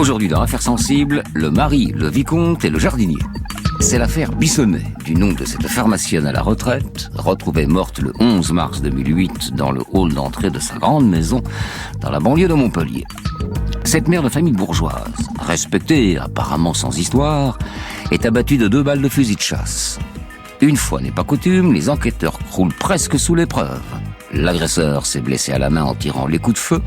Aujourd'hui dans Affaires sensibles, le mari, le vicomte et le jardinier. C'est l'affaire Bissonnet, du nom de cette pharmacienne à la retraite, retrouvée morte le 11 mars 2008 dans le hall d'entrée de sa grande maison dans la banlieue de Montpellier. Cette mère de famille bourgeoise, respectée, apparemment sans histoire, est abattue de 2 balles de fusil de chasse. Une fois n'est pas coutume, les enquêteurs croulent presque sous l'épreuve. L'agresseur s'est blessé à la main en tirant les coups de feu.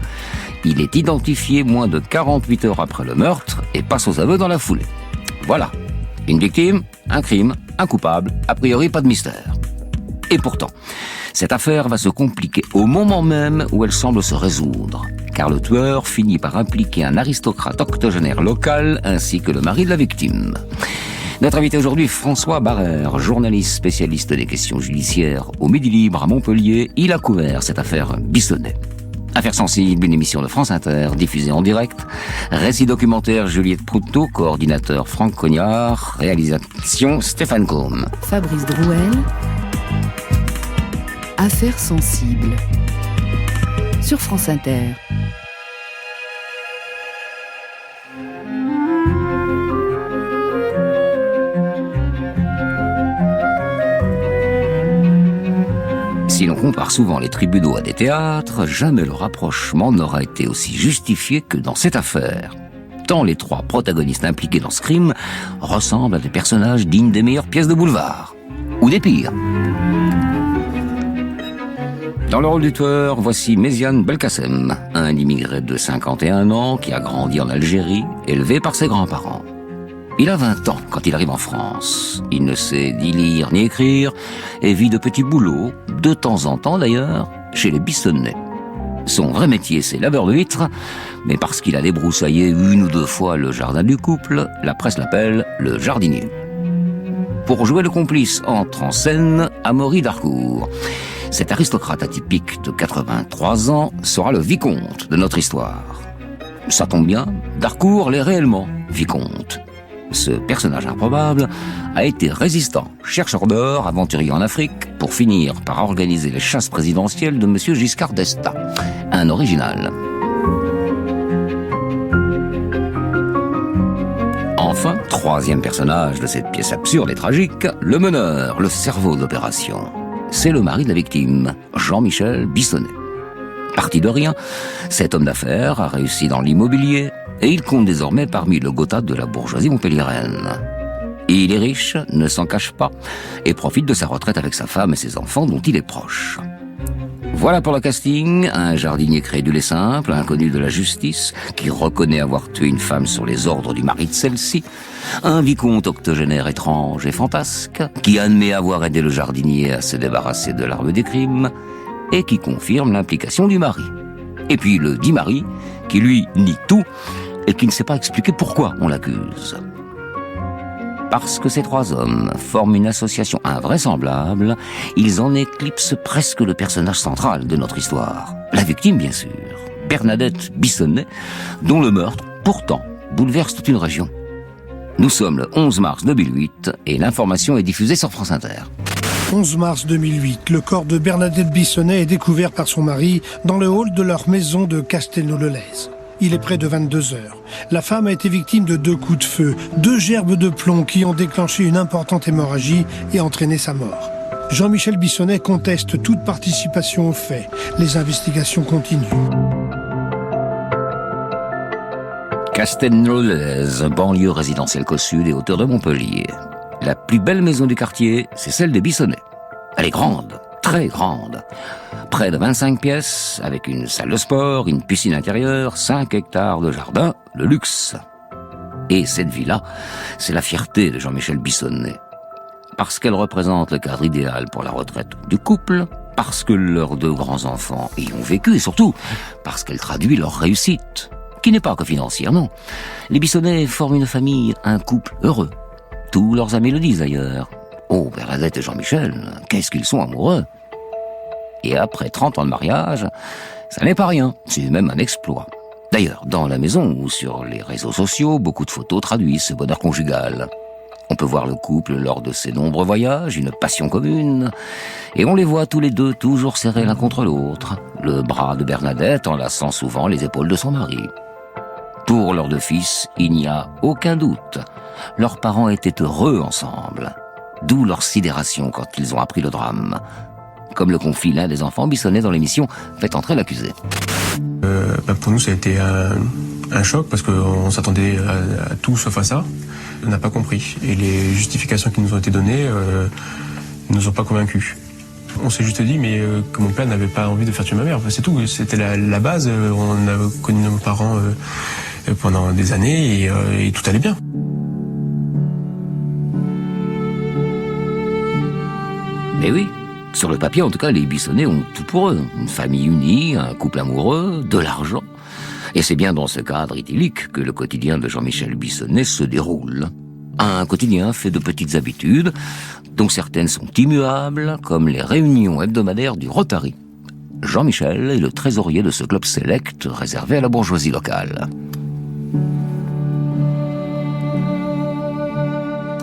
Il est identifié moins de 48 heures après le meurtre et passe aux aveux dans la foulée. Voilà. Une victime, un crime, un coupable, a priori pas de mystère. Et pourtant, cette affaire va se compliquer au moment même où elle semble se résoudre, car le tueur finit par impliquer un aristocrate octogénaire local ainsi que le mari de la victime. Notre invité aujourd'hui, François Barrère, journaliste spécialiste des questions judiciaires au Midi Libre à Montpellier. Il a couvert cette affaire Bissonnet. Affaires sensibles, une émission de France Inter, diffusée en direct. Récit documentaire Juliette Proutot, coordinateur Franck Cognard, réalisation Stéphane Combe. Fabrice Drouel. Affaires sensibles. Sur France Inter. Si l'on compare souvent les tribunaux à des théâtres, jamais le rapprochement n'aura été aussi justifié que dans cette affaire. Tant les 3 protagonistes impliqués dans ce crime ressemblent à des personnages dignes des meilleures pièces de boulevard. Ou des pires. Dans le rôle du tueur, voici Méziane Belkacem, un immigré de 51 ans qui a grandi en Algérie, élevé par ses grands-parents. Il a 20 ans quand il arrive en France. Il ne sait ni lire ni écrire et vit de petits boulots, de temps en temps d'ailleurs, chez les Bissonnet. Son vrai métier, c'est laveur de vitres, mais parce qu'il a débroussaillé 1 ou 2 fois le jardin du couple, la presse l'appelle le jardinier. Pour jouer le complice entre en scène Amaury Darcourt. Cet aristocrate atypique de 83 ans sera le vicomte de notre histoire. Ça tombe bien, Darcourt l'est réellement, vicomte. Ce personnage improbable a été résistant, chercheur d'or, aventurier en Afrique, pour finir par organiser les chasses présidentielles de M. Giscard d'Estaing. Un original. Enfin, 3e personnage de cette pièce absurde et tragique, le meneur, le cerveau de l'opération. C'est le mari de la victime, Jean-Michel Bissonnet. Parti de rien, cet homme d'affaires a réussi dans l'immobilier et il compte désormais parmi le Gotha de la bourgeoisie montpelliéraine. Il est riche, ne s'en cache pas, et profite de sa retraite avec sa femme et ses enfants dont il est proche. Voilà pour le casting, un jardinier crédule et simple, inconnu de la justice, qui reconnaît avoir tué une femme sur les ordres du mari de celle-ci, un vicomte octogénaire étrange et fantasque, qui admet avoir aidé le jardinier à se débarrasser de l'arme des crimes, et qui confirme l'implication du mari. Et puis le dit mari, qui lui nie tout, et qui ne sait pas expliquer pourquoi on l'accuse. Parce que ces 3 hommes forment une association invraisemblable, ils en éclipsent presque le personnage central de notre histoire. La victime, bien sûr, Bernadette Bissonnet, dont le meurtre, pourtant, bouleverse toute une région. Nous sommes le 11 mars 2008 et l'information est diffusée sur France Inter. 11 mars 2008, le corps de Bernadette Bissonnet est découvert par son mari dans le hall de leur maison de Castelnau-le-Lez. Il est près de 22 heures. La femme a été victime de 2 coups de feu, 2 gerbes de plomb qui ont déclenché une importante hémorragie et entraîné sa mort. Jean-Michel Bissonnet conteste toute participation aux faits. Les investigations continuent. Castelnau-le-Lez, banlieue résidentielle qu'au sud et hauteur de Montpellier. La plus belle maison du quartier, c'est celle des Bissonnet. Elle est grande, très grande. Près de 25 pièces, avec une salle de sport, une piscine intérieure, 5 hectares de jardin, le luxe. Et cette villa, c'est la fierté de Jean-Michel Bissonnet. Parce qu'elle représente le cadre idéal pour la retraite du couple, parce que leurs 2 grands-enfants y ont vécu, et surtout, parce qu'elle traduit leur réussite, qui n'est pas que financière, non. Les Bissonnet forment une famille, un couple heureux. Tous leurs amis le disent d'ailleurs. Oh, Bernadette et Jean-Michel, qu'est-ce qu'ils sont amoureux. Et après 30 ans de mariage, ça n'est pas rien, c'est même un exploit. D'ailleurs, dans la maison ou sur les réseaux sociaux, beaucoup de photos traduisent ce bonheur conjugal. On peut voir le couple lors de ses nombreux voyages, une passion commune, et on les voit tous les 2 toujours serrés l'un contre l'autre, le bras de Bernadette enlaçant souvent les épaules de son mari. Pour leurs deux fils, il n'y a aucun doute. Leurs parents étaient heureux ensemble. D'où leur sidération quand ils ont appris le drame. Comme le confie l'un des enfants Bissonnet dans l'émission « Faites entrer l'accusé ». Pour nous, ça a été un choc parce qu'on s'attendait à tout sauf à ça. On n'a pas compris. Et les justifications qui nous ont été données ne nous ont pas convaincus. On s'est juste dit que mon père n'avait pas envie de faire tuer ma mère. C'est tout. C'était la base. On a connu nos parents pendant des années et tout allait bien. Mais oui, sur le papier, en tout cas, les Bissonnet ont tout pour eux. Une famille unie, un couple amoureux, de l'argent. Et c'est bien dans ce cadre idyllique que le quotidien de Jean-Michel Bissonnet se déroule. Un quotidien fait de petites habitudes, dont certaines sont immuables, comme les réunions hebdomadaires du Rotary. Jean-Michel est le trésorier de ce club sélect réservé à la bourgeoisie locale.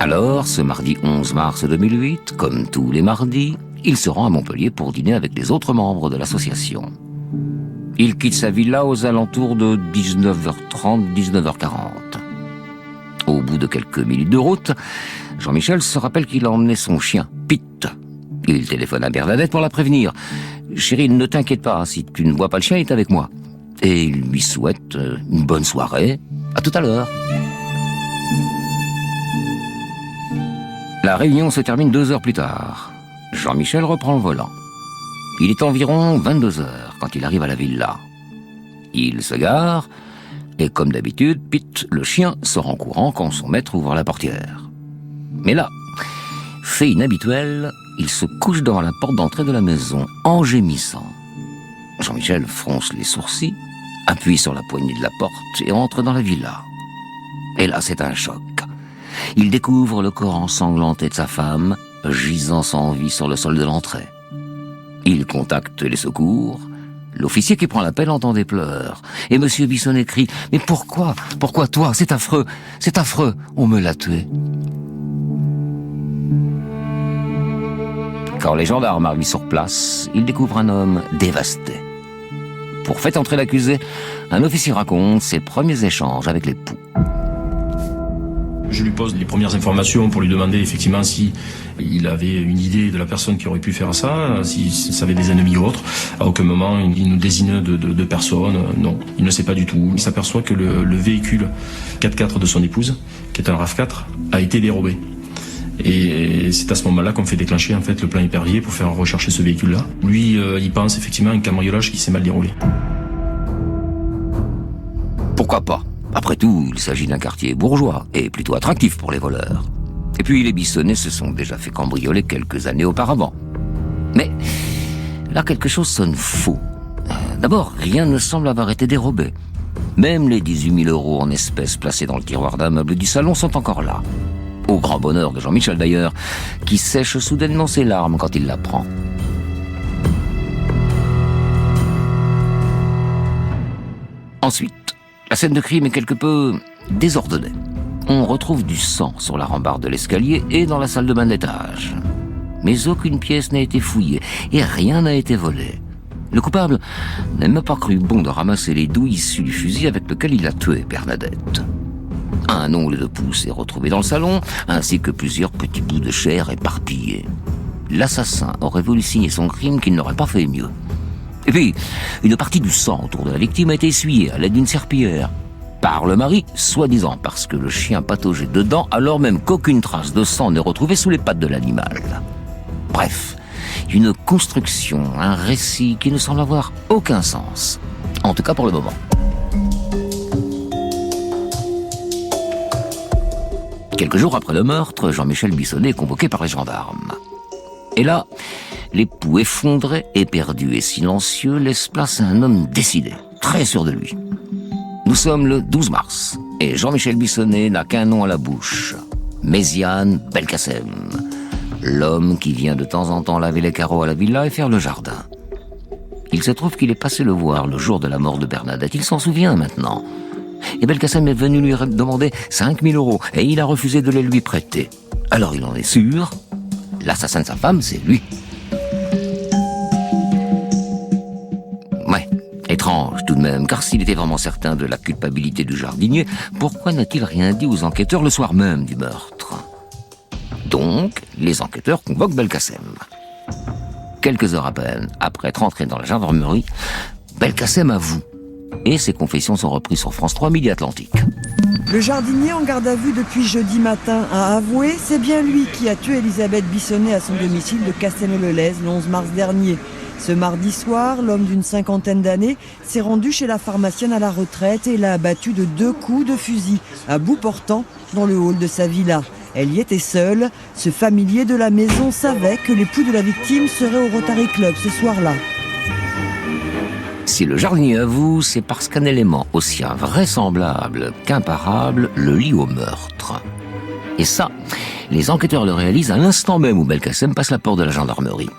Alors, ce mardi 11 mars 2008, comme tous les mardis, il se rend à Montpellier pour dîner avec les autres membres de l'association. Il quitte sa villa aux alentours de 19h30, 19h40. Au bout de quelques minutes de route, Jean-Michel se rappelle qu'il a emmené son chien, Pete. Il téléphone à Bernadette pour la prévenir. « Chérie, ne t'inquiète pas, si tu ne vois pas le chien, il est avec moi. » Et il lui souhaite une bonne soirée. À tout à l'heure. La réunion se termine 2 heures plus tard. Jean-Michel reprend le volant. Il est environ 22 heures quand il arrive à la villa. Il se gare, et comme d'habitude, Pete, le chien, sort en courant quand son maître ouvre la portière. Mais là, fait inhabituel, il se couche devant la porte d'entrée de la maison, en gémissant. Jean-Michel fronce les sourcils, appuie sur la poignée de la porte et entre dans la villa. Et là, c'est un choc. Il découvre le corps ensanglanté de sa femme, gisant sans vie sur le sol de l'entrée. Il contacte les secours. L'officier qui prend l'appel entend des pleurs. Et monsieur Bissonnet crie « Mais pourquoi ? Pourquoi toi ? C'est affreux ! C'est affreux ! On me l'a tué !» Quand les gendarmes arrivent sur place, ils découvrent un homme dévasté. Pour faire entrer l'accusé, un officier raconte ses premiers échanges avec l'époux. Je lui pose les premières informations pour lui demander effectivement si il avait une idée de la personne qui aurait pu faire ça, si ça avait des ennemis ou autre. À aucun moment il nous désigne de personne, non, il ne sait pas du tout. Il s'aperçoit que le véhicule 4x4 de son épouse, qui est un RAV4, a été dérobé. Et c'est à ce moment-là qu'on fait déclencher en fait le plan épervier pour faire rechercher ce véhicule-là. Lui, il pense effectivement à un cambriolage qui s'est mal déroulé. Pourquoi pas ? Après tout, il s'agit d'un quartier bourgeois et plutôt attractif pour les voleurs. Et puis les Bissonnet se sont déjà fait cambrioler quelques années auparavant. Mais là, quelque chose sonne faux. D'abord, rien ne semble avoir été dérobé. Même les 18 000 € en espèces placés dans le tiroir d'un meuble du salon sont encore là. Au grand bonheur de Jean-Michel d'ailleurs, qui sèche soudainement ses larmes quand il l'apprend. Ensuite, la scène de crime est quelque peu désordonnée. On retrouve du sang sur la rambarde de l'escalier et dans la salle de bain de l'étage. Mais aucune pièce n'a été fouillée et rien n'a été volé. Le coupable n'a même pas cru bon de ramasser les douilles issues du fusil avec lequel il a tué Bernadette. Un ongle de pouce est retrouvé dans le salon, ainsi que plusieurs petits bouts de chair éparpillés. L'assassin aurait voulu signer son crime qu'il n'aurait pas fait mieux. Et puis, une partie du sang autour de la victime a été essuyée à l'aide d'une serpillière. Par le mari, soi-disant parce que le chien pataugeait dedans, alors même qu'aucune trace de sang n'est retrouvée sous les pattes de l'animal. Bref, une construction, un récit qui ne semble avoir aucun sens. En tout cas pour le moment. Quelques jours après le meurtre, Jean-Michel Bissonnet est convoqué par les gendarmes. Et là, l'époux effondré, éperdu et silencieux laisse place à un homme décidé, très sûr de lui. Nous sommes le 12 mars, et Jean-Michel Bissonnet n'a qu'un nom à la bouche. Méziane Belkacem. L'homme qui vient de temps en temps laver les carreaux à la villa et faire le jardin. Il se trouve qu'il est passé le voir le jour de la mort de Bernadette, il s'en souvient maintenant. Et Belkacem est venu lui demander 5 000 € et il a refusé de les lui prêter. Alors il en est sûr, l'assassin de sa femme, c'est lui. Ouais, étrange tout de de même, car s'il était vraiment certain de la culpabilité du jardinier, pourquoi n'a-t-il rien dit aux enquêteurs le soir même du meurtre? Donc, les enquêteurs convoquent Belkacem. Quelques heures à peine après être entré dans la gendarmerie, Belkacem avoue. Et ses confessions sont reprises sur France 3 Midi Atlantique. Le jardinier en garde à vue depuis jeudi matin a avoué, c'est bien lui qui a tué Elisabeth Bissonnet à son domicile de Castelnau-le-Lez le 11 mars dernier. Ce mardi soir, l'homme d'une 50aine d'années s'est rendu chez la pharmacienne à la retraite et l'a abattu de 2 coups de fusil, à bout portant, dans le hall de sa villa. Elle y était seule. Ce familier de la maison savait que l'époux de la victime serait au Rotary Club ce soir-là. Si le jardinier avoue, c'est parce qu'un élément aussi invraisemblable qu'imparable le lie au meurtre. Et ça, les enquêteurs le réalisent à l'instant même où Belkacem passe la porte de la gendarmerie.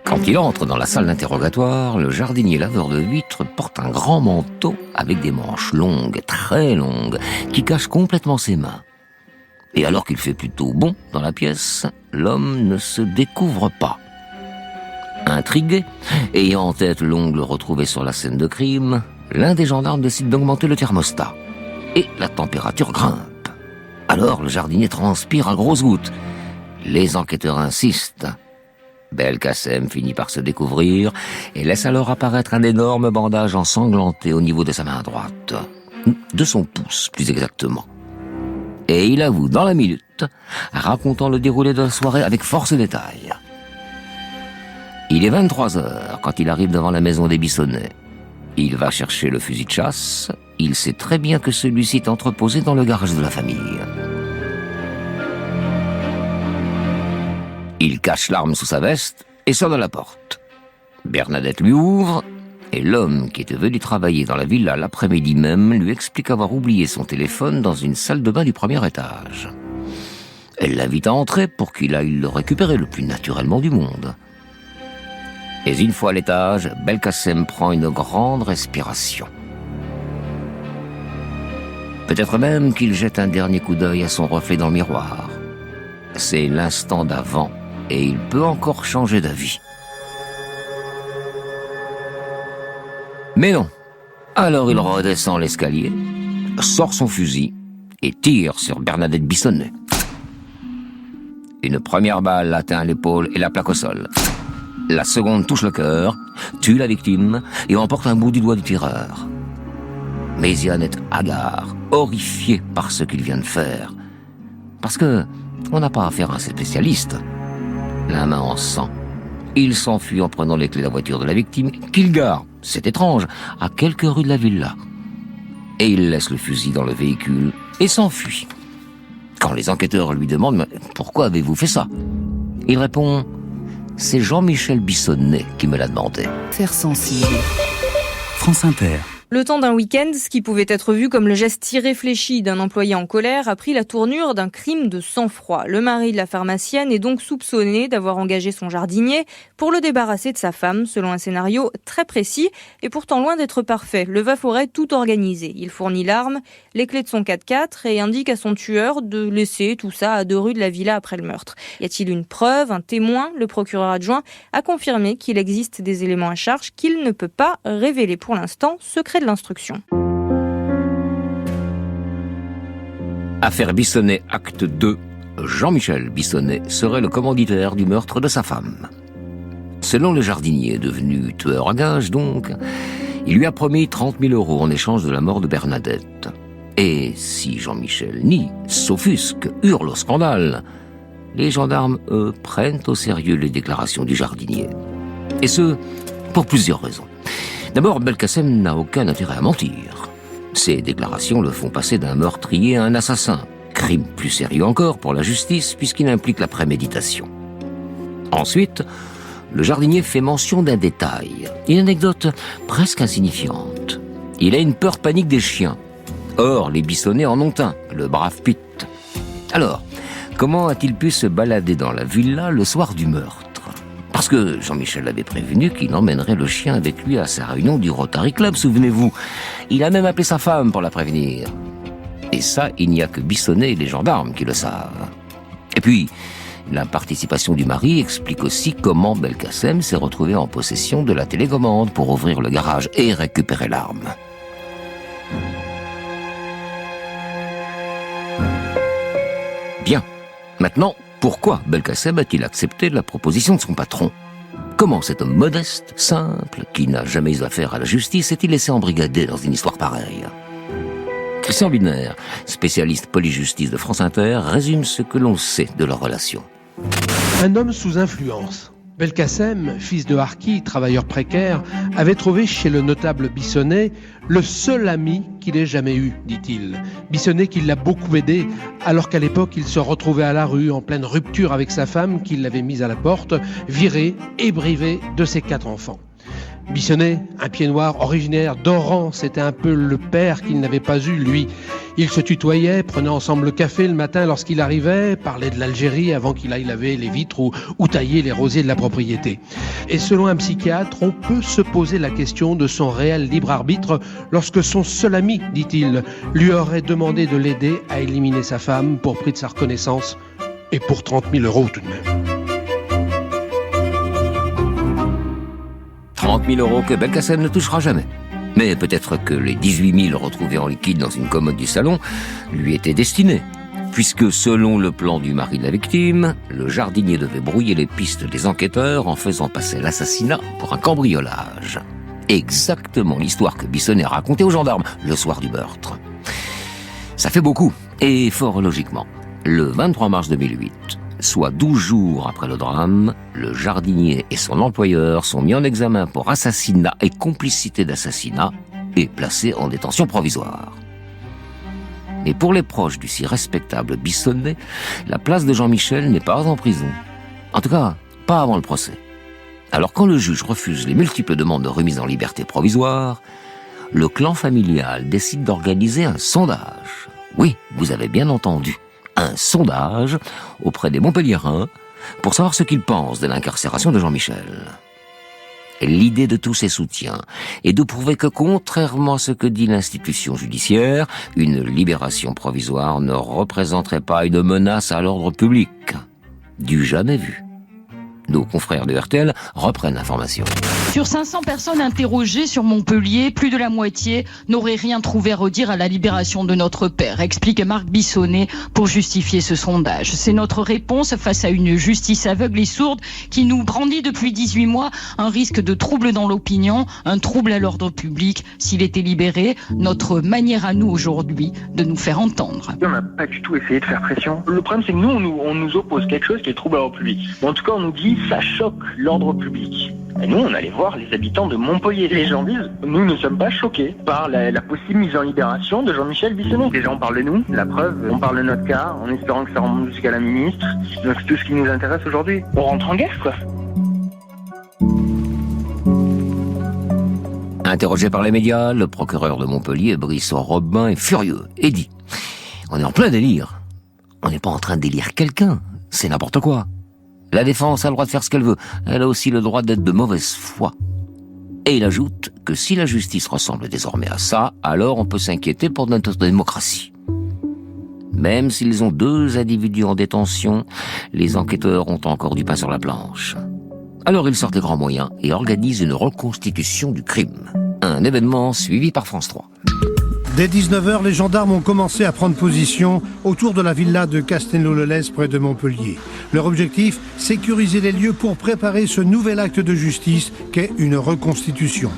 Quand il entre dans la salle d'interrogatoire, le jardinier laveur de vitres porte un grand manteau avec des manches longues, très longues, qui cachent complètement ses mains. Et alors qu'il fait plutôt bon dans la pièce, l'homme ne se découvre pas. Intrigué, ayant en tête l'ongle retrouvé sur la scène de crime, l'un des gendarmes décide d'augmenter le thermostat. Et la température grimpe. Alors le jardinier transpire à grosses gouttes. Les enquêteurs insistent. Belkacem finit par se découvrir et laisse alors apparaître un énorme bandage ensanglanté au niveau de sa main droite. De son pouce, plus exactement. Et il avoue dans la minute, racontant le déroulé de la soirée avec force détail. Il est 23h quand il arrive devant la maison des Bissonnet. Il va chercher le fusil de chasse. Il sait très bien que celui-ci est entreposé dans le garage de la famille. Il cache l'arme sous sa veste et sonne à la porte. Bernadette lui ouvre. Et l'homme qui était venu travailler dans la villa l'après-midi même lui explique avoir oublié son téléphone dans une salle de bain du premier étage. Elle l'invite à entrer pour qu'il aille le récupérer le plus naturellement du monde. Et une fois à l'étage, Belkacem prend une grande respiration. Peut-être même qu'il jette un dernier coup d'œil à son reflet dans le miroir. C'est l'instant d'avant et il peut encore changer d'avis. Mais non. Alors il redescend l'escalier, sort son fusil et tire sur Bernadette Bissonnet. Une première balle atteint l'épaule et la plaque au sol. La seconde touche le cœur, tue la victime et emporte un bout du doigt du tireur. Méziane est hagard, horrifié par ce qu'il vient de faire. Parce que on n'a pas affaire à un spécialiste. La main en sang. Il s'enfuit en prenant les clés de la voiture de la victime, qu'il gare, c'est étrange, à quelques rues de la villa. Et il laisse le fusil dans le véhicule et s'enfuit. Quand les enquêteurs lui demandent « Pourquoi avez-vous fait ça ?» il répond « C'est Jean-Michel Bissonnet qui me l'a demandé. » Affaire sensible. France Inter. Le temps d'un week-end, ce qui pouvait être vu comme le geste irréfléchi d'un employé en colère a pris la tournure d'un crime de sang-froid. Le mari de la pharmacienne est donc soupçonné d'avoir engagé son jardinier pour le débarrasser de sa femme, selon un scénario très précis et pourtant loin d'être parfait. Le veuf aurait tout organisé. Il fournit l'arme, les clés de son 4x4 et indique à son tueur de laisser tout ça à 2 rues de la villa après le meurtre. Y a-t-il une preuve, un témoin? Le procureur adjoint a confirmé qu'il existe des éléments à charge qu'il ne peut pas révéler pour l'instant, secret de l'instruction. Affaire Bissonnet, acte 2. Jean-Michel Bissonnet serait le commanditaire du meurtre de sa femme. Selon le jardinier, devenu tueur à gages donc, il lui a promis 30 000 € en échange de la mort de Bernadette. Et si Jean-Michel nie, s'offusque, hurle au scandale, les gendarmes, eux, prennent au sérieux les déclarations du jardinier. Et ce, pour plusieurs raisons. D'abord, Belkacem n'a aucun intérêt à mentir. Ses déclarations le font passer d'un meurtrier à un assassin. Crime plus sérieux encore pour la justice puisqu'il implique la préméditation. Ensuite, le jardinier fait mention d'un détail, une anecdote presque insignifiante. Il a une peur panique des chiens. Or, les Bissonnet en ont un, le brave Pete. Alors, comment a-t-il pu se balader dans la villa le soir du meurtre ? Parce que Jean-Michel l'avait prévenu qu'il emmènerait le chien avec lui à sa réunion du Rotary Club, souvenez-vous. Il a même appelé sa femme pour la prévenir. Et ça, il n'y a que Bissonnet et les gendarmes qui le savent. Et puis, La participation du mari explique aussi comment Belkacem s'est retrouvé en possession de la télécommande pour ouvrir le garage et récupérer l'arme. Bien. Maintenant, pourquoi Belkacem a-t-il accepté la proposition de son patron ? Comment cet homme modeste, simple, qui n'a jamais eu affaire à la justice, s'est-il laissé embrigader dans une histoire pareille ? Christian Wiener, spécialiste police-justice de France Inter, résume ce que l'on sait de leur relation. Un homme sous influence. Belkacem, fils de harki, travailleur précaire, avait trouvé chez le notable Bissonnet le seul ami qu'il ait jamais eu, dit-il. Bissonnet qui l'a beaucoup aidé, alors qu'à l'époque il se retrouvait à la rue, en pleine rupture avec sa femme, qui l'avait mise à la porte, viré et brivé de ses 4 enfants. Bissonnet, un pied noir originaire d'Oran, c'était un peu le père qu'il n'avait pas eu, lui. Ils se tutoyaient, prenaient ensemble le café le matin lorsqu'il arrivait, parlaient de l'Algérie avant qu'il aille laver les vitres ou tailler les rosiers de la propriété. Et selon un psychiatre, on peut se poser la question de son réel libre arbitre lorsque son seul ami, dit-il, lui aurait demandé de l'aider à éliminer sa femme pour prix de sa reconnaissance et pour 30 000 € tout de même. 30 000 € que Belkacem ne touchera jamais. Mais peut-être que les 18 000 retrouvés en liquide dans une commode du salon lui étaient destinés. Puisque selon le plan du mari de la victime, le jardinier devait brouiller les pistes des enquêteurs en faisant passer l'assassinat pour un cambriolage. Exactement l'histoire que Bissonnet a racontée aux gendarmes le soir du meurtre. Ça fait beaucoup, et fort logiquement. Le 23 mars 2008, soit 12 jours après le drame, le jardinier et son employeur sont mis en examen pour assassinat et complicité d'assassinat et placés en détention provisoire. Mais pour les proches du si respectable Bissonnet, la place de Jean-Michel n'est pas en prison. En tout cas, pas avant le procès. Alors quand le juge refuse les multiples demandes de remise en liberté provisoire, le clan familial décide d'organiser un sondage. Oui, vous avez bien entendu. Un sondage auprès des Montpelliérains pour savoir ce qu'ils pensent de l'incarcération de Jean-Michel. L'idée de tous ces soutiens est de prouver que, contrairement à ce que dit l'institution judiciaire, une libération provisoire ne représenterait pas une menace à l'ordre public. Du jamais vu. Nos confrères de RTL reprennent l'information. Sur 500 personnes interrogées sur Montpellier, plus de la moitié n'auraient rien trouvé à redire à la libération de notre père, explique Marc Bissonnet pour justifier ce sondage. C'est notre réponse face à une justice aveugle et sourde qui nous brandit depuis 18 mois un risque de trouble dans l'opinion, un trouble à l'ordre public. S'il était libéré, notre manière à nous aujourd'hui de nous faire entendre. On n'a pas du tout essayé de faire pression. Le problème, c'est que nous, on nous oppose quelque chose qui est trouble à l'ordre public. Mais en tout cas, on nous dit ça choque l'ordre public. Et nous, on allait voir les habitants de Montpellier. Les gens disent, nous ne sommes pas choqués par la possible mise en libération de Jean-Michel Bissonnet. Les gens parlent de nous, la preuve, on parle de notre cas, en espérant que ça remonte jusqu'à la ministre. Donc c'est tout ce qui nous intéresse aujourd'hui. On rentre en guerre, quoi. Interrogé par les médias, le procureur de Montpellier, Brice Robin, est furieux et dit « On est en plein délire. On n'est pas en train de délire quelqu'un. C'est n'importe quoi. La défense a le droit de faire ce qu'elle veut. Elle a aussi le droit d'être de mauvaise foi. » Et il ajoute que si la justice ressemble désormais à ça, alors on peut s'inquiéter pour notre démocratie. Même s'ils ont 2 individus en détention, les enquêteurs ont encore du pain sur la planche. Alors ils sortent des grands moyens et organisent une reconstitution du crime. Un événement suivi par France 3. Dès 19h, les gendarmes ont commencé à prendre position autour de la villa de Castelnau-le-Lez près de Montpellier. Leur objectif, sécuriser les lieux pour préparer ce nouvel acte de justice qu'est une reconstitution.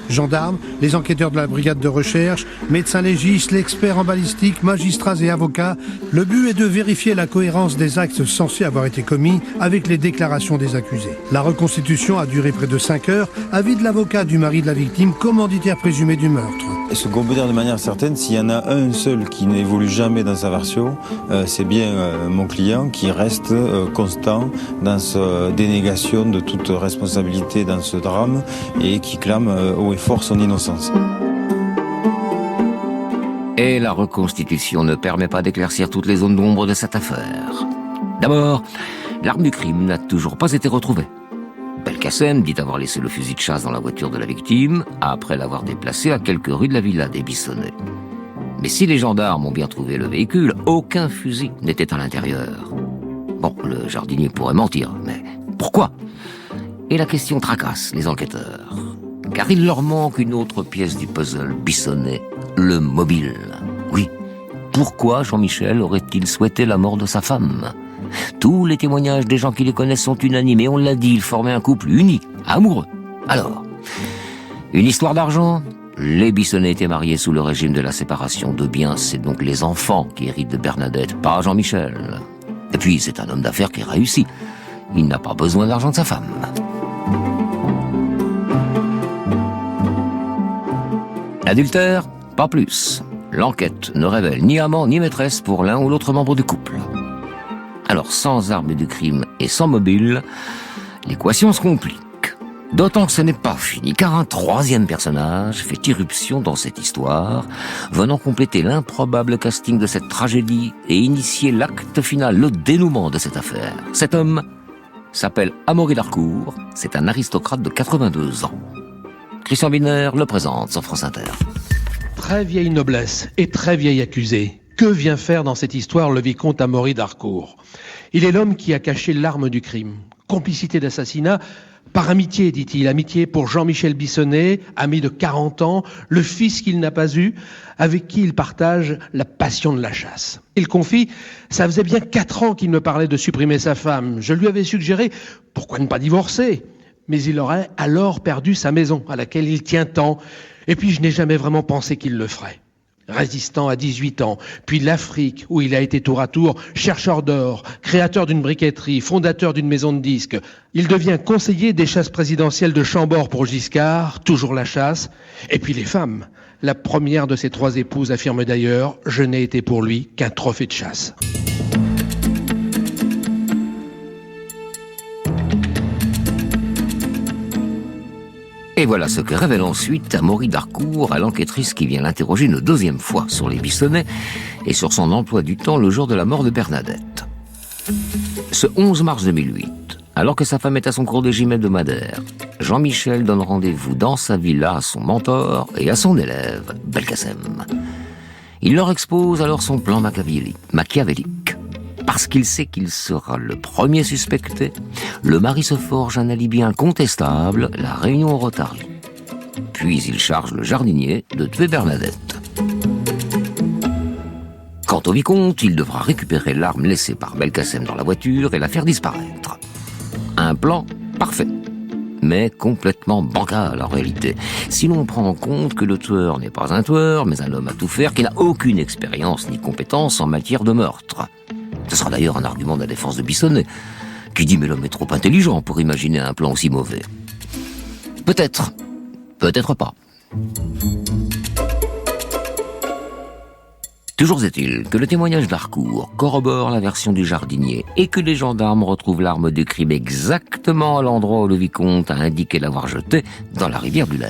Gendarmes, les enquêteurs de la brigade de recherche, médecins légistes, l'expert en balistique, magistrats et avocats, le but est de vérifier la cohérence des actes censés avoir été commis avec les déclarations des accusés. La reconstitution a duré près de 5 heures, avis de l'avocat du mari de la victime, commanditaire présumé du meurtre. Ce qu'on peut dire de manière certaine, s'il y en a un seul qui n'évolue jamais dans sa version, c'est bien mon client qui reste constant dans sa dénégation de toute responsabilité dans ce drame et qui clame haut et fort son innocence. Et la reconstitution ne permet pas d'éclaircir toutes les zones d'ombre de cette affaire. D'abord, l'arme du crime n'a toujours pas été retrouvée. Belkacem dit avoir laissé le fusil de chasse dans la voiture de la victime, après l'avoir déplacé à quelques rues de la villa des Bissonnet. Mais si les gendarmes ont bien trouvé le véhicule, aucun fusil n'était à l'intérieur. Bon, le jardinier pourrait mentir, mais pourquoi ? Et la question tracasse les enquêteurs. Car il leur manque une autre pièce du puzzle Bissonnet, le mobile. Oui, pourquoi Jean-Michel aurait-il souhaité la mort de sa femme ? Tous les témoignages des gens qui les connaissent sont unanimes, et on l'a dit, ils formaient un couple uni, amoureux. Alors, une histoire d'argent ? Les Bissonnet étaient mariés sous le régime de la séparation de biens, c'est donc les enfants qui héritent de Bernadette, pas Jean-Michel. Et puis, c'est un homme d'affaires qui réussit. Il n'a pas besoin d'argent de sa femme. Adultère, pas plus. L'enquête ne révèle ni amant ni maîtresse pour l'un ou l'autre membre du couple. Alors, sans arme du crime et sans mobile, l'équation se complique. D'autant que ce n'est pas fini, car un troisième personnage fait irruption dans cette histoire, venant compléter l'improbable casting de cette tragédie et initier l'acte final, le dénouement de cette affaire. Cet homme s'appelle Amaury d'Harcourt, c'est un aristocrate de 82 ans. Christian Biner le présente sur France Inter. Très vieille noblesse et très vieil accusé. Que vient faire dans cette histoire le vicomte Amaury d'Harcourt ? Il est l'homme qui a caché l'arme du crime. Complicité d'assassinat par amitié, dit-il. Amitié pour Jean-Michel Bissonnet, ami de 40 ans, le fils qu'il n'a pas eu, avec qui il partage la passion de la chasse. Il confie, ça faisait bien 4 ans qu'il me parlait de supprimer sa femme. Je lui avais suggéré, pourquoi ne pas divorcer ? Mais il aurait alors perdu sa maison, à laquelle il tient tant. Et puis je n'ai jamais vraiment pensé qu'il le ferait. Résistant à 18 ans, puis l'Afrique, où il a été tour à tour chercheur d'or, créateur d'une briqueterie, fondateur d'une maison de disques. Il devient conseiller des chasses présidentielles de Chambord pour Giscard, toujours la chasse. Et puis les femmes. La première de ses 3 épouses affirme d'ailleurs « Je n'ai été pour lui qu'un trophée de chasse ». Et voilà ce que révèle ensuite Amaury d'Harcourt à l'enquêtrice qui vient l'interroger une 2e fois sur les Bissonnet et sur son emploi du temps le jour de la mort de Bernadette. Ce 11 mars 2008, alors que sa femme est à son cours de gym hebdomadaire, Jean-Michel donne rendez-vous dans sa villa à son mentor et à son élève, Belkacem. Il leur expose alors son plan machiavélique. Parce qu'il sait qu'il sera le premier suspecté, le mari se forge un alibi incontestable, la réunion au Rotary. Puis il charge le jardinier de tuer Bernadette. Quant au vicomte, il devra récupérer l'arme laissée par Belkacem dans la voiture et la faire disparaître. Un plan parfait, mais complètement bancal en réalité, si l'on prend en compte que le tueur n'est pas un tueur, mais un homme à tout faire qui n'a aucune expérience ni compétence en matière de meurtre. Ce sera d'ailleurs un argument de la défense de Bissonnet, qui dit « mais l'homme est trop intelligent pour imaginer un plan aussi mauvais ». Peut-être, peut-être pas. Toujours est-il que le témoignage d'Harcourt corrobore la version du jardinier et que les gendarmes retrouvent l'arme du crime exactement à l'endroit où le vicomte a indiqué l'avoir jetée, dans la rivière du Lez.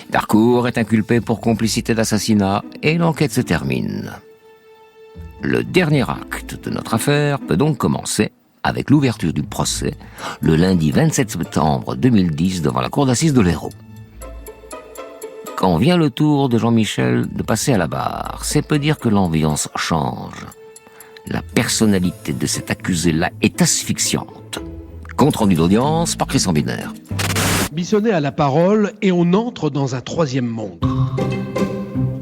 D'Harcourt est inculpé pour complicité d'assassinat et l'enquête se termine. Le dernier acte de notre affaire peut donc commencer avec l'ouverture du procès le lundi 27 septembre 2010 devant la cour d'assises de l'Hérault. Quand vient le tour de Jean-Michel de passer à la barre, c'est peu dire que l'ambiance change. La personnalité de cet accusé-là est asphyxiante. Compte rendu d'audience par Christian Biner. Bissonnet a la parole et on entre dans un 3e monde.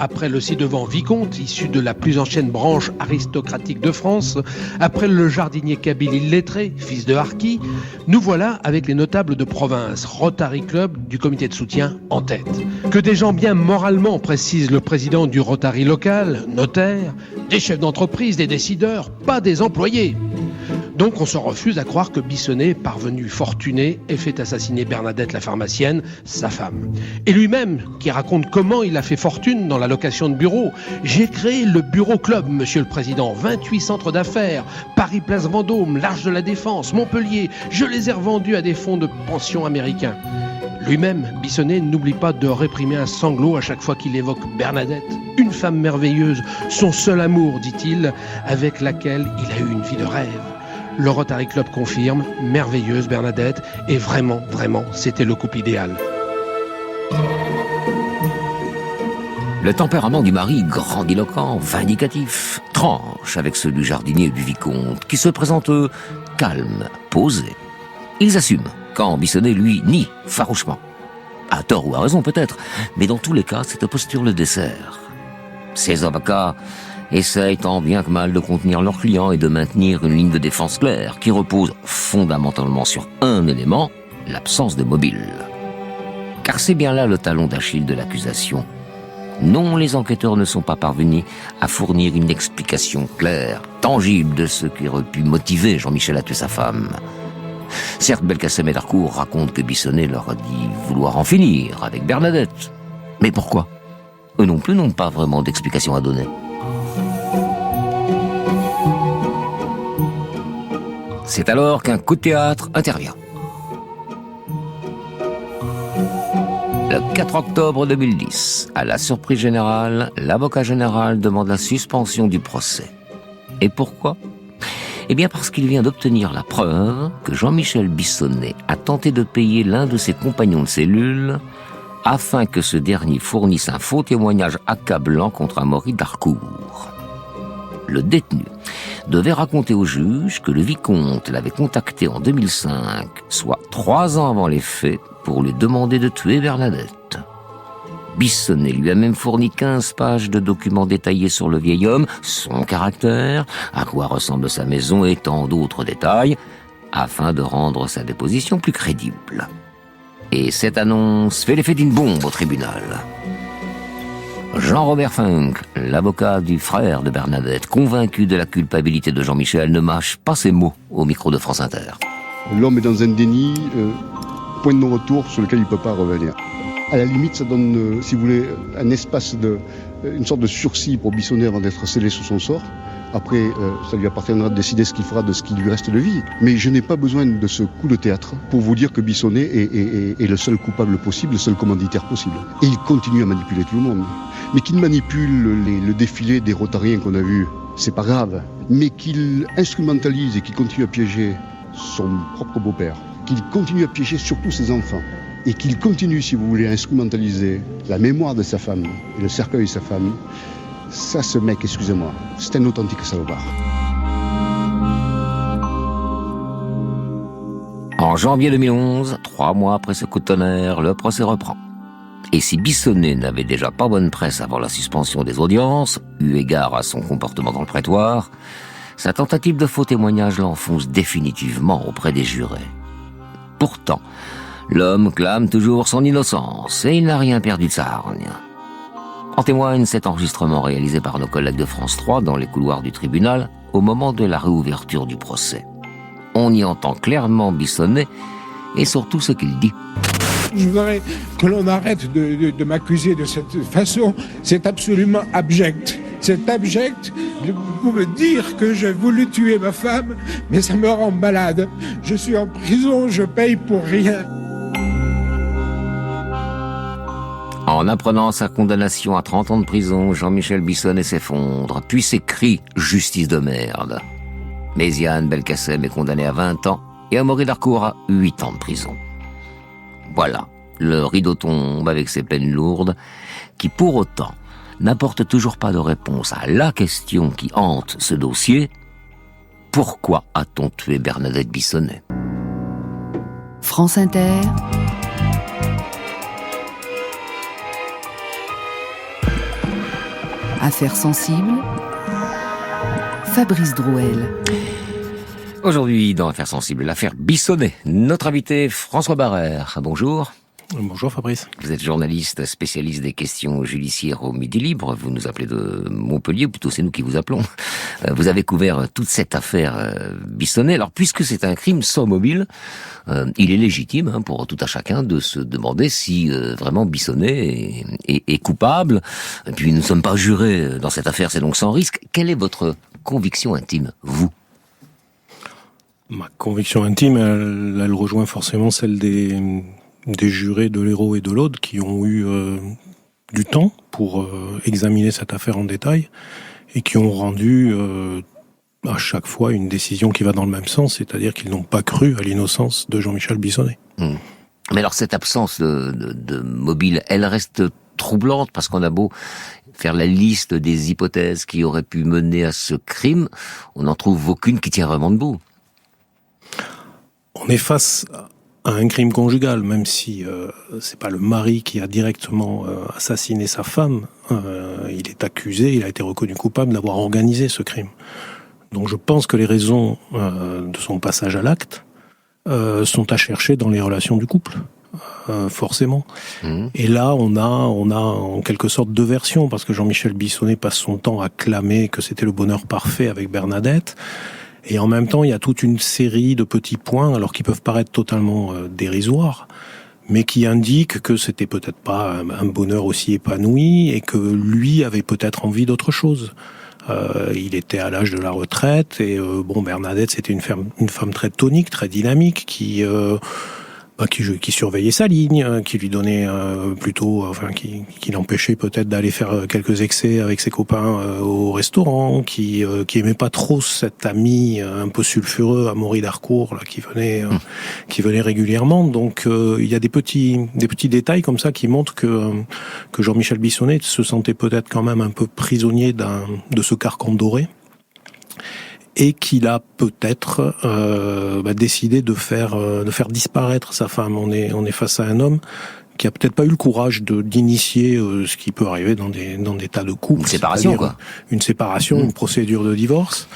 Après le ci-devant vicomte, issu de la plus ancienne branche aristocratique de France, après le jardinier kabyle illettré, fils de harki, nous voilà avec les notables de province, Rotary Club du comité de soutien en tête. Que des gens bien moralement, précise le président du Rotary local, notaire, des chefs d'entreprise, des décideurs, pas des employés. Donc on se refuse à croire que Bissonnet, parvenu fortuné, ait fait assassiner Bernadette la pharmacienne, sa femme. Et lui-même, qui raconte comment il a fait fortune dans la location de bureaux. J'ai créé le Bureau Club, monsieur le président, 28 centres d'affaires, Paris Place Vendôme, l'Arche de la Défense, Montpellier, je les ai revendus à des fonds de pension américains. Lui-même, Bissonnet, n'oublie pas de réprimer un sanglot à chaque fois qu'il évoque Bernadette. Une femme merveilleuse, son seul amour, dit-il, avec laquelle il a eu une vie de rêve. Le Rotary Club confirme, merveilleuse Bernadette, et vraiment, vraiment, c'était le couple idéal. Le tempérament du mari, grandiloquent, vindicatif, tranche avec ceux du jardinier et du vicomte, qui se présentent, eux, calmes, posés. Ils assument, quand Bissonnet, lui, nie farouchement. À tort ou à raison peut-être, mais dans tous les cas, cette posture le dessert. Ces avocats essayent tant bien que mal de contenir leurs clients et de maintenir une ligne de défense claire, qui repose fondamentalement sur un élément, l'absence de mobile. Car c'est bien là le talon d'Achille de l'accusation. Non, les enquêteurs ne sont pas parvenus à fournir une explication claire, tangible de ce qui aurait pu motiver Jean-Michel à tuer sa femme. Certes, Belkacem et Darcourt racontent que Bissonnet leur a dit vouloir en finir avec Bernadette. Mais pourquoi ? Eux non plus n'ont pas vraiment d'explication à donner. C'est alors qu'un coup de théâtre intervient. Le 4 octobre 2010, à la surprise générale, l'avocat général demande la suspension du procès. Et pourquoi ? Eh bien parce qu'il vient d'obtenir la preuve que Jean-Michel Bissonnet a tenté de payer l'un de ses compagnons de cellule afin que ce dernier fournisse un faux témoignage accablant contre Amaury Darcourt. Le détenu devait raconter au juge que le vicomte l'avait contacté en 2005, soit 3 ans avant les faits, pour lui demander de tuer Bernadette. Bissonnet lui a même fourni 15 pages de documents détaillés sur le vieil homme, son caractère, à quoi ressemble sa maison et tant d'autres détails, afin de rendre sa déposition plus crédible. Et cette annonce fait l'effet d'une bombe au tribunal. Jean-Robert Funk, l'avocat du frère de Bernadette, convaincu de la culpabilité de Jean-Michel, ne mâche pas ses mots au micro de France Inter. L'homme est dans un déni, point de non-retour sur lequel il ne peut pas revenir. À la limite, ça donne, si vous voulez, un espace une sorte de sursis pour Bissonnet avant d'être scellé sur son sort. Après, ça lui appartiendra de décider ce qu'il fera de ce qui lui reste de vie. Mais je n'ai pas besoin de ce coup de théâtre pour vous dire que Bissonnet est le seul coupable possible, le seul commanditaire possible. Et il continue à manipuler tout le monde. Mais qu'il manipule le défilé des Rotariens qu'on a vus, c'est pas grave. Mais qu'il instrumentalise et qu'il continue à piéger son propre beau-père, qu'il continue à piéger surtout ses enfants, et qu'il continue, si vous voulez, à instrumentaliser la mémoire de sa femme et le cercueil de sa femme, ça, ce mec, excusez-moi, c'est un authentique salopard. En janvier 2011, 3 mois après ce coup de tonnerre, le procès reprend. Et si Bissonnet n'avait déjà pas bonne presse avant la suspension des audiences, eu égard à son comportement dans le prétoire, sa tentative de faux témoignage l'enfonce définitivement auprès des jurés. Pourtant, l'homme clame toujours son innocence et il n'a rien perdu de sa hargne. En témoigne cet enregistrement réalisé par nos collègues de France 3 dans les couloirs du tribunal au moment de la réouverture du procès. On y entend clairement Bissonnet et surtout ce qu'il dit. Je voudrais que l'on arrête de m'accuser de cette façon. C'est absolument abject. C'est abject de me dire que j'ai voulu tuer ma femme, mais ça me rend malade. Je suis en prison, je paye pour rien. En apprenant sa condamnation à 30 ans de prison, Jean-Michel Bissonnet s'effondre, puis s'écrie « Justice de merde ». Méziane Belkacem est condamné à 20 ans et Amaury Darcourt à 8 ans de prison. Voilà, le rideau tombe avec ses peines lourdes, qui pour autant n'apportent toujours pas de réponse à la question qui hante ce dossier. Pourquoi a-t-on tué Bernadette Bissonnet ? France Inter. Affaires sensibles. Fabrice Drouel. Aujourd'hui, dans Affaires sensibles, l'affaire Bissonnet. Notre invité, François Barrère. Bonjour. Bonjour Fabrice. Vous êtes journaliste spécialiste des questions judiciaires au Midi Libre. Vous nous appelez de Montpellier, ou plutôt c'est nous qui vous appelons. Vous avez couvert toute cette affaire Bissonnet. Alors, puisque c'est un crime sans mobile, il est légitime pour tout à chacun de se demander si vraiment Bissonnet est coupable. Et puis, nous ne sommes pas jurés dans cette affaire, c'est donc sans risque. Quelle est votre conviction intime, vous ? Ma conviction intime, elle rejoint forcément celle des jurés de l'Hérault et de l'Aude qui ont eu du temps pour examiner cette affaire en détail et qui ont rendu à chaque fois une décision qui va dans le même sens, c'est-à-dire qu'ils n'ont pas cru à l'innocence de Jean-Michel Bissonnet. Mais alors cette absence de mobile, elle reste troublante, parce qu'on a beau faire la liste des hypothèses qui auraient pu mener à ce crime, on n'en trouve aucune qui tient vraiment debout. On est face à un crime conjugal, même si c'est pas le mari qui a directement assassiné sa femme. Il est accusé, il a été reconnu coupable d'avoir organisé ce crime. Donc je pense que les raisons de son passage à l'acte sont à chercher dans les relations du couple. Forcément. Et là, on a en quelque sorte deux versions, parce que Jean-Michel Bissonnet passe son temps à clamer que c'était le bonheur parfait avec Bernadette, et en même temps, il y a toute une série de petits points, alors qui peuvent paraître totalement dérisoires, mais qui indiquent que c'était peut-être pas un bonheur aussi épanoui, et que lui avait peut-être envie d'autre chose. Il était à l'âge de la retraite, et Bernadette, c'était une femme très tonique, très dynamique, qui surveillait sa ligne, qui lui donnait qui l'empêchait peut-être d'aller faire quelques excès avec ses copains au restaurant, qui aimait pas trop cet ami un peu sulfureux à Maury d'Harcourt, là, qui venait régulièrement. Donc il y a des petits détails comme ça qui montrent que Jean-Michel Bissonnet se sentait peut-être quand même un peu prisonnier de ce carcan doré, et qu'il a peut-être décidé de faire disparaître sa femme. On est face à un homme qui a peut-être pas eu le courage d'initier ce qui peut arriver dans des tas de couples. Une séparation, quoi. Une séparation, une procédure de divorce.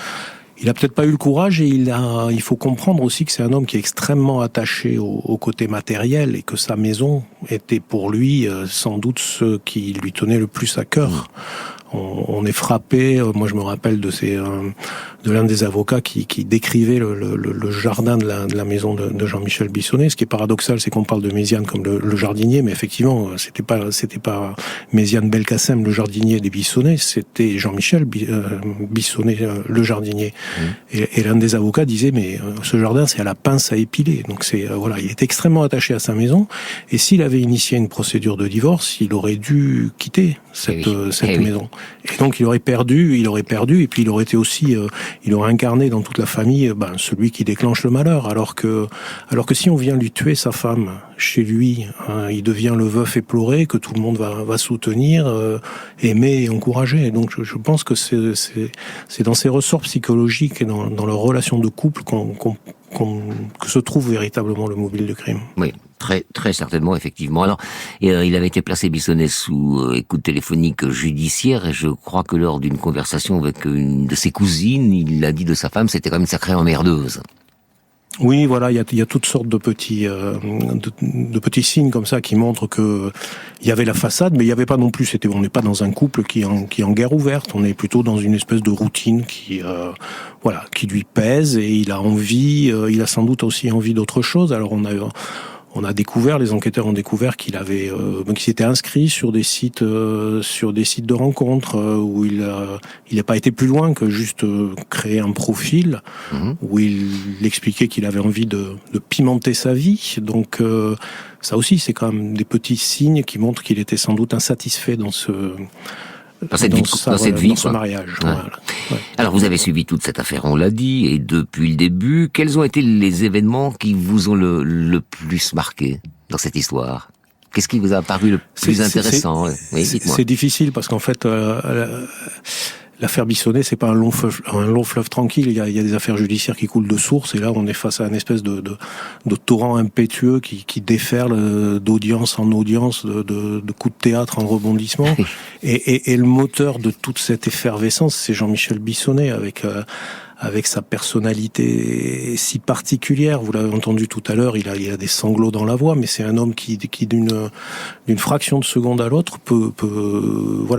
Il a peut-être pas eu le courage, et il faut comprendre aussi que c'est un homme qui est extrêmement attaché au côté matériel, et que sa maison était pour lui sans doute ce qui lui tenait le plus à cœur. On est frappé. Moi, je me rappelle de l'un des avocats qui décrivait le jardin de la maison de Jean-Michel Bissonnet. Ce qui est paradoxal, c'est qu'on parle de Méziane comme le jardinier, mais effectivement, c'était pas Méziane Belkacem, le jardinier des Bissonnet, c'était Jean-Michel Bissonnet, le jardinier. Et l'un des avocats disait, mais ce jardin, c'est à la pince à épiler. Donc il est extrêmement attaché à sa maison. Et s'il avait initié une procédure de divorce, il aurait dû quitter cette maison. Et donc il aurait perdu, et puis il aurait été aussi, il aurait incarné dans toute la famille celui qui déclenche le malheur. Alors que si on vient lui tuer sa femme chez lui, il devient le veuf éploré que tout le monde va soutenir, aimer et encourager. Et donc je pense que c'est dans ces ressorts psychologiques et dans leur relation de couple que se trouve véritablement le mobile du crime. Oui. Très, très certainement, effectivement. Alors, il avait été placé, Bissonnet, sous écoute téléphonique judiciaire, et je crois que lors d'une conversation avec une de ses cousines, il a dit de sa femme, c'était quand même une sacrée emmerdeuse. Oui, voilà, il y a toutes sortes de petits signes comme ça qui montrent que il y avait la façade, mais il y avait pas non plus. On n'est pas dans un couple qui est en guerre ouverte. On est plutôt dans une espèce de routine qui lui pèse, et il a sans doute aussi envie d'autre chose. Alors les enquêteurs ont découvert qu'il s'était inscrit sur des sites de rencontres où il n'a pas été plus loin que juste créer un profil où il expliquait qu'il avait envie de pimenter sa vie. Donc ça aussi, c'est quand même des petits signes qui montrent qu'il était sans doute insatisfait dans cette vie, ce mariage. Ouais. Voilà. Ouais. Alors, vous avez suivi toute cette affaire, on l'a dit, et depuis le début, quels ont été les événements qui vous ont le plus marqué dans cette histoire ? Qu'est-ce qui vous a paru le plus intéressant ? C'est difficile parce qu'en fait, l'affaire Bissonnet, c'est pas un long fleuve tranquille. Il y a des affaires judiciaires qui coulent de source, et là, on est face à une espèce de torrent impétueux qui déferle d'audience en audience, de coups de théâtre en rebondissement. Et le moteur de toute cette effervescence, c'est Jean-Michel Bissonnet avec sa personnalité si particulière. Vous l'avez entendu tout à l'heure, il a des sanglots dans la voix, mais c'est un homme qui d'une fraction de seconde à l'autre peut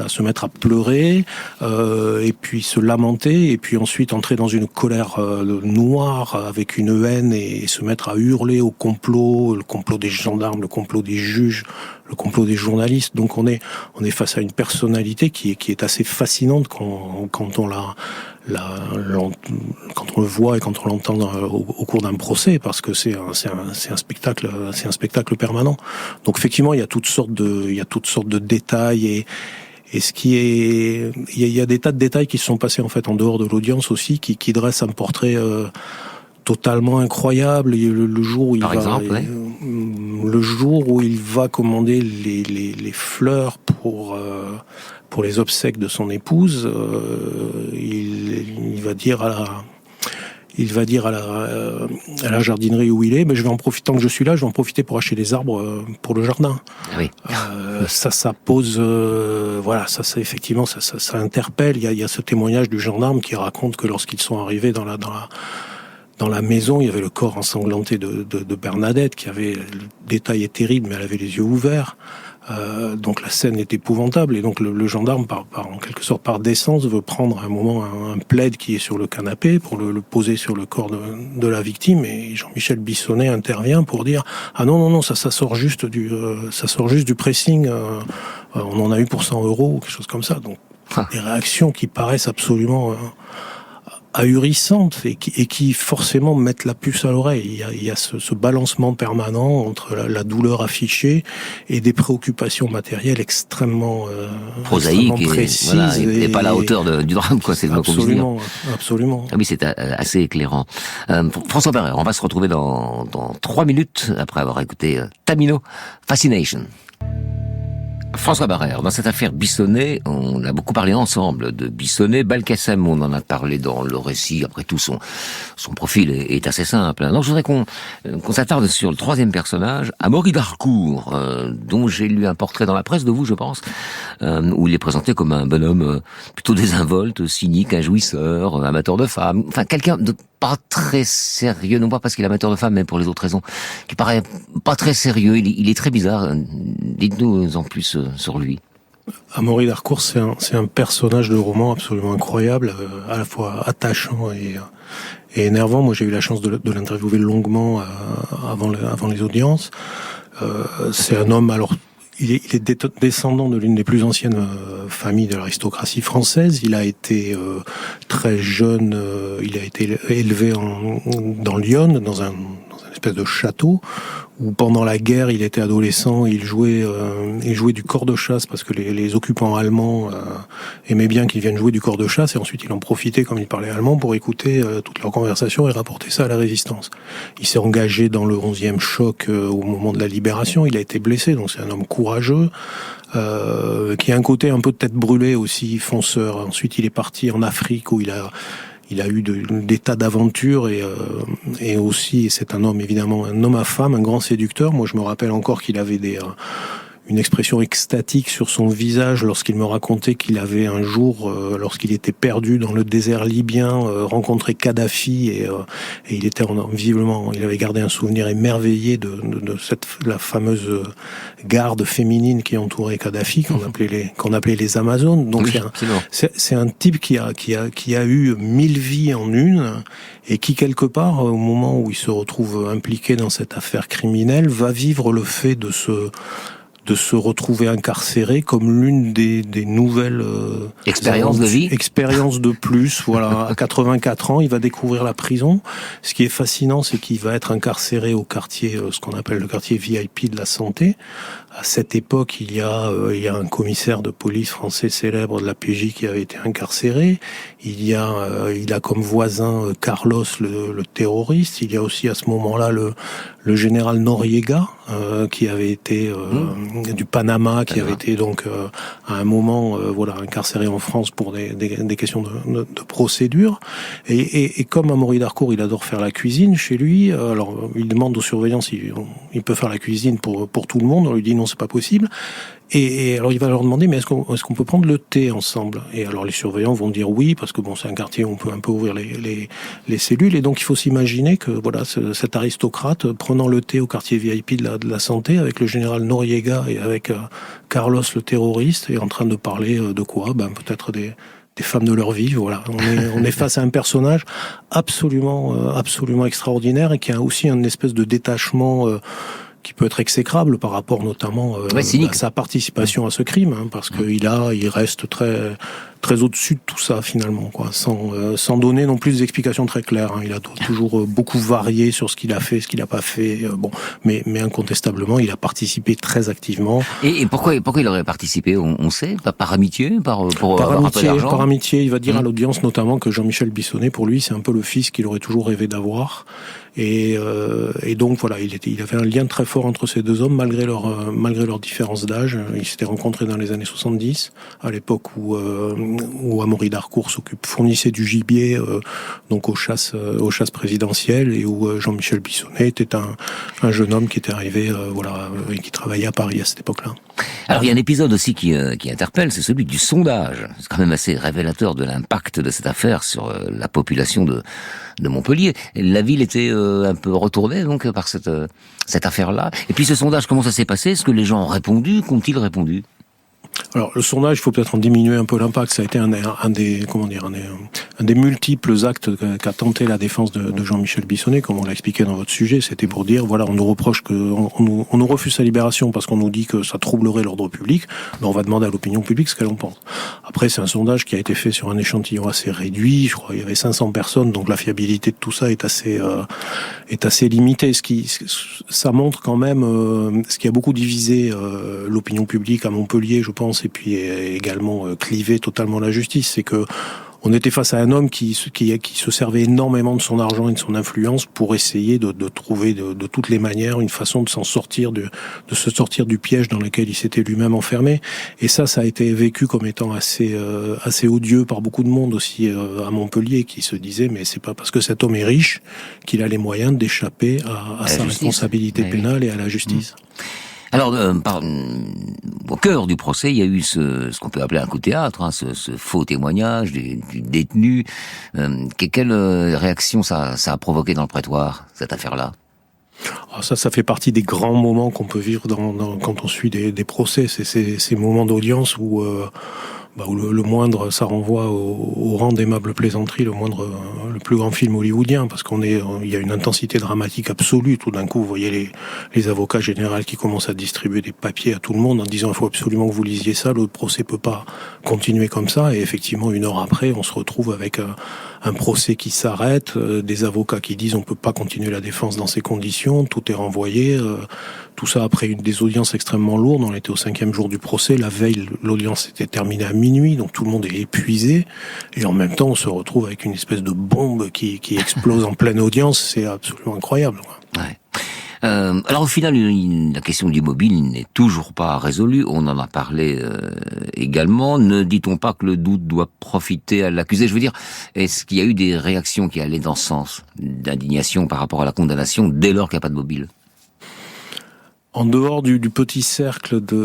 se mettre à pleurer, et puis se lamenter, et puis ensuite entrer dans une colère noire avec une haine, et se mettre à hurler au complot, le complot des gendarmes, le complot des juges, le complot des journalistes. Donc on est face à une personnalité qui est assez fascinante quand on le voit et quand on l'entend au cours d'un procès, parce que c'est un spectacle permanent. Donc effectivement, il y a toutes sortes de détails, et ce qui est, il y a des tas de détails qui se sont passés en fait en dehors de l'audience aussi, qui dressent un portrait totalement incroyable. Le jour où le jour où il va commander les fleurs pour les obsèques de son épouse, il va dire à la jardinerie où il est, je vais en profiter, tant que je suis là, je vais en profiter pour acheter des arbres pour le jardin. Oui. Ça pose, ça effectivement, ça interpelle. Il y a ce témoignage du gendarme qui raconte que lorsqu'ils sont arrivés dans la maison, il y avait le corps ensanglanté de Bernadette, le détail est terrible, mais elle avait les yeux ouverts. Donc la scène est épouvantable, et donc le gendarme, en quelque sorte par décence, veut prendre à un moment un plaid qui est sur le canapé pour le poser sur le corps de la victime, et Jean-Michel Bissonnet intervient pour dire non, ça sort juste du pressing, on en a eu pour 100 € ou quelque chose comme ça. Donc des réactions qui paraissent absolument ahurissantes et qui forcément mettent la puce à l'oreille. Il y a ce balancement permanent entre la douleur affichée et des préoccupations matérielles extrêmement prosaïques, précises et pas à la hauteur du drame, quoi. C'est absolument. Ah oui, c'est assez éclairant. François Barrère, on va se retrouver dans 3 minutes après avoir écouté Tamino, Fascination. François Barrère, dans cette affaire Bissonnet, on a beaucoup parlé ensemble de Bissonnet. Belkacem, on en a parlé dans le récit. Après tout, son profil est assez simple. Donc, je voudrais qu'on s'attarde sur le troisième personnage, Amaury d'Harcourt, dont j'ai lu un portrait dans la presse de vous, je pense, où il est présenté comme un bonhomme plutôt désinvolte, cynique, un jouisseur, amateur de femmes. Enfin, quelqu'un de pas très sérieux, non pas parce qu'il est amateur de femmes, mais pour les autres raisons, qui paraît pas très sérieux. Il est très bizarre. Dites-nous en plus sur lui. Amaury d'Harcourt, c'est un personnage de roman absolument incroyable, à la fois attachant et énervant. Moi, j'ai eu la chance de l'interviewer longuement avant les audiences. C'est un homme, alors, il est descendant de l'une des plus anciennes familles de l'aristocratie française. Il a été très jeune, il a été élevé dans l'Yonne, dans une espèce de château, où pendant la guerre, il était adolescent, il jouait du cor de chasse, parce que les occupants allemands aimaient bien qu'ils viennent jouer du cor de chasse, et ensuite il en profitait, comme il parlait allemand, pour écouter toutes leurs conversations et rapporter ça à la résistance. Il s'est engagé dans le 11e choc au moment de la libération, il a été blessé, donc c'est un homme courageux, qui a un côté un peu de tête brûlée aussi, fonceur. Ensuite il est parti en Afrique, où il a eu des tas d'aventures, et aussi, c'est un homme évidemment, un homme à femme, un grand séducteur. Moi, je me rappelle encore qu'il avait une expression extatique sur son visage lorsqu'il me racontait qu'il avait un jour, lorsqu'il était perdu dans le désert libyen, rencontré Kadhafi, et il était visiblement, il avait gardé un souvenir émerveillé de la fameuse garde féminine qui entourait Kadhafi, qu'on appelait les Amazones. Donc c'est un type qui a eu 1000 vies en une, et qui quelque part, au moment où il se retrouve impliqué dans cette affaire criminelle, va vivre le fait de se retrouver incarcéré comme l'une des nouvelles expériences de vie, expériences de plus. Voilà, à 84 ans, il va découvrir la prison. Ce qui est fascinant, c'est qu'il va être incarcéré au quartier, ce qu'on appelle le quartier VIP de la santé. À cette époque, il y a un commissaire de police français célèbre de la PJ qui avait été incarcéré. Il a comme voisin Carlos, le terroriste. Il y a aussi à ce moment-là le général Noriega, qui avait été du Panama, qui avait été donc à un moment incarcéré en France pour des questions de procédure. Et comme Amaury d'Harcourt, il adore faire la cuisine chez lui, alors il demande aux surveillants s'il peut faire la cuisine pour tout le monde. On lui dit non, c'est pas possible. Et alors il va leur demander, mais est-ce qu'on peut prendre le thé ensemble? Et alors les surveillants vont dire oui, parce que bon, c'est un quartier où on peut un peu ouvrir les cellules, et donc il faut s'imaginer que voilà, cet aristocrate prenant le thé au quartier VIP de la santé avec le général Noriega et avec Carlos le terroriste, et en train de parler de quoi? Peut-être des femmes de leur vie. Voilà, on est face à un personnage absolument extraordinaire, et qui a aussi une espèce de détachement qui peut être exécrable par rapport notamment à sa participation à ce crime, parce qu'il reste très très au-dessus de tout ça finalement, quoi, sans donner non plus des explications très claires. Il a toujours beaucoup varié sur ce qu'il a fait, ce qu'il n'a pas fait. Mais incontestablement, il a participé très activement. Et pourquoi il aurait participé, on sait, par amitié, par amitié, il va dire à l'audience notamment que Jean-Michel Bissonnet, pour lui, c'est un peu le fils qu'il aurait toujours rêvé d'avoir. Et donc voilà, il avait un lien très fort entre ces deux hommes malgré leur différence d'âge. Ils s'étaient rencontrés dans les années 70, à l'époque où Amaury d'Harcourt fournissait du gibier donc aux chasses présidentielles, et où Jean-Michel Bissonnet était un jeune homme qui était arrivé et qui travaillait à Paris à cette époque-là. Alors il y a un épisode aussi qui interpelle, c'est celui du sondage. C'est quand même assez révélateur de l'impact de cette affaire sur la population de Montpellier. La ville était un peu retournée donc par cette affaire-là. Et puis ce sondage, comment ça s'est passé? Est-ce que les gens ont répondu? Qu'ont-ils répondu? Alors le sondage, il faut peut-être en diminuer un peu l'impact. Ça a été un des multiples actes qu'a tenté la défense de Jean-Michel Bissonnet, comme on l'a expliqué dans votre sujet. C'était pour dire, voilà, on nous reproche on nous refuse sa libération parce qu'on nous dit que ça troublerait l'ordre public. Ben, on va demander à l'opinion publique ce qu'elle en pense. Après, c'est un sondage qui a été fait sur un échantillon assez réduit. Je crois qu'il y avait 500 personnes, donc la fiabilité de tout ça est assez limitée. Ça montre quand même ce qui a beaucoup divisé l'opinion publique à Montpellier, je pense, et puis également clivé totalement la justice, c'est que on était face à un homme qui se servait énormément de son argent et de son influence pour essayer de trouver de toutes les manières une façon de s'en sortir, de se sortir du piège dans lequel il s'était lui-même enfermé. Et ça a été vécu comme étant assez odieux par beaucoup de monde aussi à Montpellier, qui se disait mais c'est pas parce que cet homme est riche qu'il a les moyens d'échapper à sa responsabilité pénale et à la justice. Alors, au cœur du procès, il y a eu ce qu'on peut appeler un coup de théâtre, ce faux témoignage du détenu. Quelle réaction ça a provoqué dans le prétoire, cette affaire-là? Alors ça fait partie des grands moments qu'on peut vivre quand on suit des procès. C'est ces moments d'audience où le moindre, ça renvoie au rang d'aimable plaisanterie, le plus grand film hollywoodien, parce il y a une intensité dramatique absolue. Tout d'un coup, vous voyez les avocats généraux qui commencent à distribuer des papiers à tout le monde en disant il faut absolument que vous lisiez ça, le procès peut pas continuer comme ça. Et effectivement, 1 heure après, on se retrouve avec un procès qui s'arrête, des avocats qui disent on peut pas continuer la défense dans ces conditions, tout est renvoyé. Tout ça après des audiences extrêmement lourdes. On était au 5e jour du procès. La veille, l'audience était terminée à minuit, donc tout le monde est épuisé. Et en même temps, on se retrouve avec une espèce de bombe qui explose en pleine audience. C'est absolument incroyable, quoi. Ouais. Alors au final, la question de l'immobile n'est toujours pas résolue. On en a parlé également. Ne dit-on pas que le doute doit profiter à l'accusé? Je veux dire, est-ce qu'il y a eu des réactions qui allaient dans ce sens d'indignation par rapport à la condamnation dès lors qu'il n'y a pas de mobile? En dehors du petit cercle du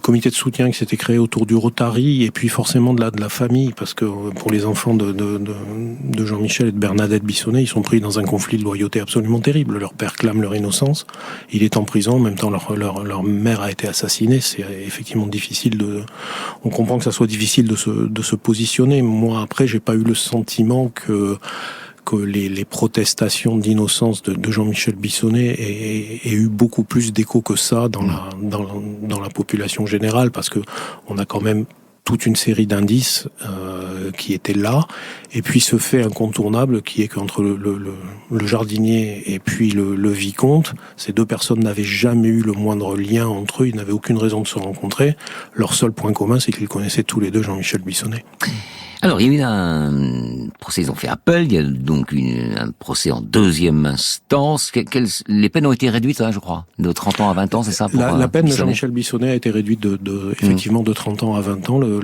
comité de soutien qui s'était créé autour du Rotary, et puis forcément de la famille, parce que pour les enfants de Jean-Michel et de Bernadette Bissonnet, ils sont pris dans un conflit de loyauté absolument terrible. Leur père clame leur innocence, il est en prison, en même temps leur mère a été assassinée. C'est effectivement difficile on comprend que ça soit difficile de se positionner. Moi, après, j'ai pas eu le sentiment que les protestations d'innocence de Jean-Michel Bissonnet aient eu beaucoup plus d'écho que ça dans la population générale, parce que on a quand même toute une série d'indices qui étaient là, et puis ce fait incontournable qui est qu'entre le jardinier et puis le vicomte, ces deux personnes n'avaient jamais eu le moindre lien entre eux, ils n'avaient aucune raison de se rencontrer. Leur seul point commun, c'est qu'ils connaissaient tous les deux Jean-Michel Bissonnet. Alors, il y a eu un procès, ils ont fait appel, il y a donc un procès en 2e instance. Les peines ont été réduites, je crois, de 30 ans à 20 ans, c'est ça? La peine de Jean-Michel Bissonnet a été réduite effectivement de 30 ans à 20 ans. Le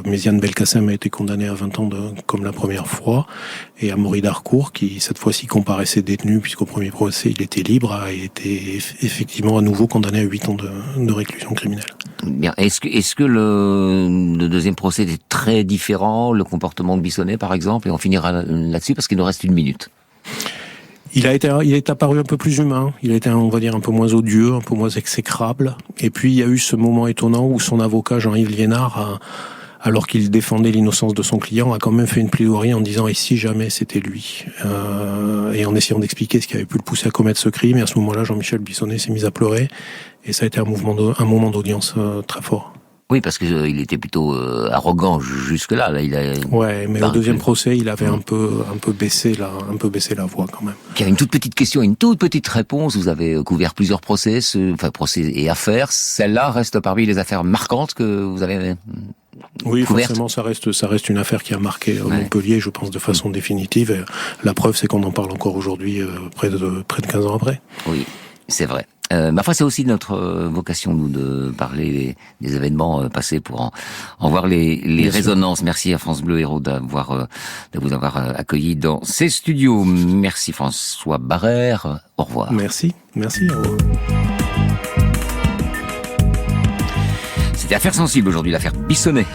Méziane Belkacem a été condamné à 20 ans comme la première fois. Et Amaury d'Harcourt, qui cette fois-ci comparaissait détenu, puisqu'au premier procès il était libre, a été effectivement à nouveau condamné à 8 ans de réclusion criminelle. Bien. Est-ce que le 2e procès était très différent, le comportement de Bissonnet par exemple, et on finira là-dessus parce qu'il nous reste 1 minute? Il est apparu un peu plus humain, il a été, on va dire, un peu moins odieux, un peu moins exécrable. Et puis il y a eu ce moment étonnant où son avocat Jean-Yves Liénard, alors qu'il défendait l'innocence de son client, a quand même fait une plaidoirie en disant « et si jamais c'était lui ?» et en essayant d'expliquer ce qui avait pu le pousser à commettre ce crime. Et à ce moment-là, Jean-Michel Bissonnet s'est mis à pleurer, et ça a été un moment d'audience très fort. Oui, parce que il était plutôt arrogant jusque-là. Là, il a. Ouais, mais au deuxième procès, il avait un peu baissé la voix quand même. Il y avait une toute petite question, une toute petite réponse. Vous avez couvert plusieurs procès et affaires. Celle-là reste parmi les affaires marquantes que vous avez. Oui, couverte. forcément, ça reste une affaire qui a marqué Montpellier, je pense, de façon définitive. Et la preuve, c'est qu'on en parle encore aujourd'hui, près de 15 ans après. Oui, c'est vrai. Ma foi, c'est aussi notre vocation, nous, de parler des événements passés pour en voir les résonances. Merci à France Bleu Héros de vous avoir accueilli dans ses studios. Merci François Barrère. Au revoir. Merci, au revoir. C'était Affaire sensible aujourd'hui, l'affaire Bissonnet.